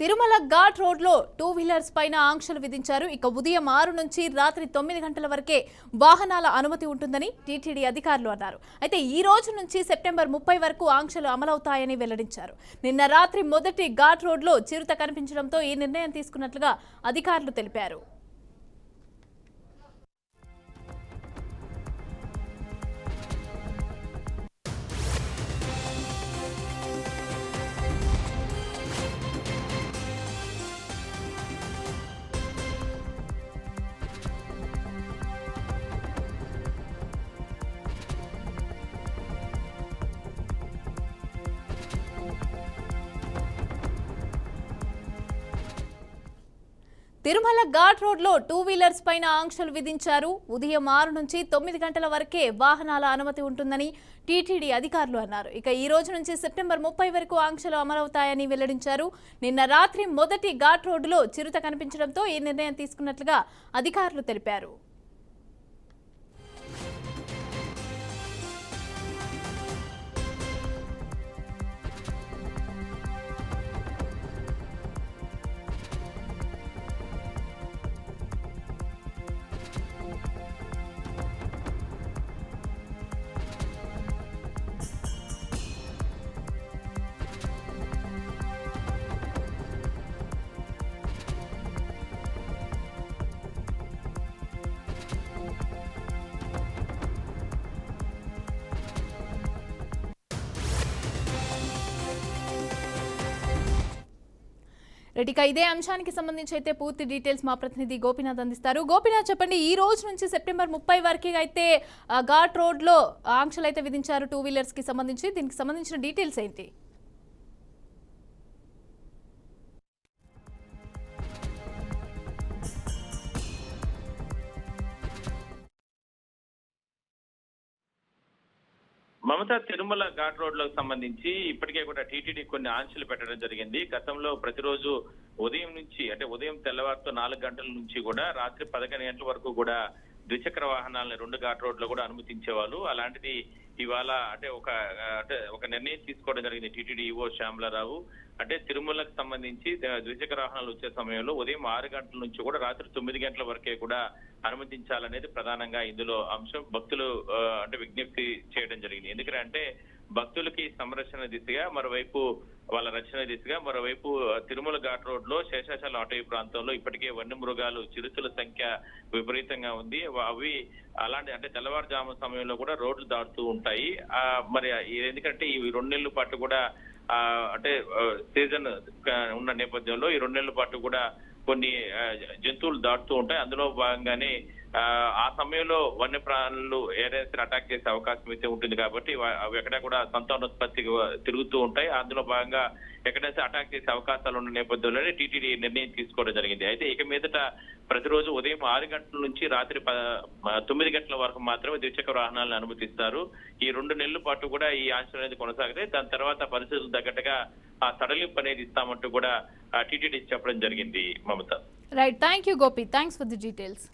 తిరుమల ఘాట్ రోడ్లో 2 వీలర్స్ పైన ఆంక్షలు విధించారు. ఇక ఉదయం 6 నుంచి రాత్రి 9 గంటల వరకే వాహనాల అనుమతి ఉంటుందని టీటీడీ అధికారులు అన్నారు. అయితే ఈ రోజు నుంచి సెప్టెంబర్ 30 వరకు ఆంక్షలు అమలవుతాయని వెల్లడించారు. నిన్న రాత్రి మొదటి ఘాట్ రోడ్లో చిరుత కనిపించడంతో ఈ నిర్ణయం తీసుకున్నట్లుగా అధికారులు తెలిపారు. తిరుమల ఘాట్ రోడ్లో 2 వీలర్స్ పైన ఆంక్షలు విధించారు. ఉదయం 6 నుంచి 9 గంటల వరకే వాహనాల అనుమతి ఉంటుందని టీటీడీ అధికారులు అన్నారు. ఇక ఈ రోజు నుంచి సెప్టెంబర్ 30 వరకు ఆంక్షలు అమలవుతాయని వెల్లడించారు. నిన్న రాత్రి మొదటి ఘాట్ రోడ్డులో చిరుత కనిపించడంతో ఈ నిర్ణయం తీసుకున్నట్లుగా అధికారులు తెలిపారు. రెడ్డిక ఇదే అంశానికి సంబంధించి అయితే పూర్తి డీటెయిల్స్ మా ప్రతినిధి గోపీనాథ్ అందిస్తారు. గోపీనాథ్, చెప్పండి, ఈ రోజు నుంచి సెప్టెంబర్ 30 వరకు అయితే ఘాట్ రోడ్లో ఆంక్షలు అయితే విధించారు 2 వీలర్స్ కి సంబంధించి. దీనికి సంబంధించిన డీటెయిల్స్ ఏంటి? మమతా, తిరుమల ఘాట్ రోడ్ లకు సంబంధించి ఇప్పటికే కూడా టీటీడీ కొన్ని ఆంక్షలు పెట్టడం జరిగింది. గతంలో ప్రతిరోజు ఉదయం నుంచి అంటే ఉదయం తెల్లవారుతో 4 గంటల నుంచి కూడా రాత్రి 11 గంటల వరకు కూడా ద్విచక్ర వాహనాలను 2 ఘాట్ రోడ్ లో కూడా అనుమతించేవాళ్ళు. అలాంటిది ఇవాళ అంటే ఒక నిర్ణయం తీసుకోవడం జరిగింది టీటీడీ ఈవో శ్యామలారావు. అంటే తిరుమలకు సంబంధించి ద్విచక్ర వాహనాలు వచ్చే సమయంలో ఉదయం 6 గంటల నుంచి కూడా రాత్రి 9 గంటల వరకే కూడా అనుమతించాలనేది ప్రధానంగా ఇందులో అంశం. భక్తులు అంటే విజ్ఞప్తి చేయడం జరిగింది. ఎందుకంటే భక్తులకి సంరక్షణ దిశగా, మరోవైపు వాళ్ళ రక్షణ దిశగా, మరోవైపు తిరుమల ఘాట్ రోడ్ లో శేషాచలం అటవీ ప్రాంతంలో ఇప్పటికే వన్యమృగాలు చిరుతల సంఖ్య విపరీతంగా ఉంది. అవి అలాంటి అంటే తెల్లవారుజాము సమయంలో కూడా రోడ్లు దాటుతూ ఉంటాయి. మరి ఎందుకంటే ఈ 2 నెలల పాటు కూడా అంటే సీజన్ ఉన్న నేపథ్యంలో ఈ 2 నెలల పాటు కూడా కొన్ని జంతువులు దాటుతూ ఉంటాయి. అందులో భాగంగానే ఆ సమయంలో వన్యప్రాణులు ఏదైనా అటాక్ చేసే అవకాశం అయితే ఉంటుంది. కాబట్టి అవి ఎక్కడ కూడా సంతానోత్పత్తి తిరుగుతూ ఉంటాయి. అందులో భాగంగా ఎక్కడైతే అటాక్ చేసే అవకాశాలు ఉన్న నేపథ్యంలోనే టీటీడీ నిర్ణయం తీసుకోవడం జరిగింది. అయితే ఇక మీదట ప్రతిరోజు ఉదయం 6 గంటల నుంచి రాత్రి 9 గంటల వరకు మాత్రమే ద్విచక్ర వాహనాలను అనుమతిస్తారు. ఈ 2 నెలల పాటు కూడా ఈ ఆంక్షలు అనేది కొనసాగుతాయి. దాని తర్వాత పరిస్థితులు తగ్గట్టుగా ఆ సడలింపు అనేది ఇస్తామంటూ కూడా టీటీడీ చెప్పడం జరిగింది. Mamata, right, thank you Gopi, thanks for the details.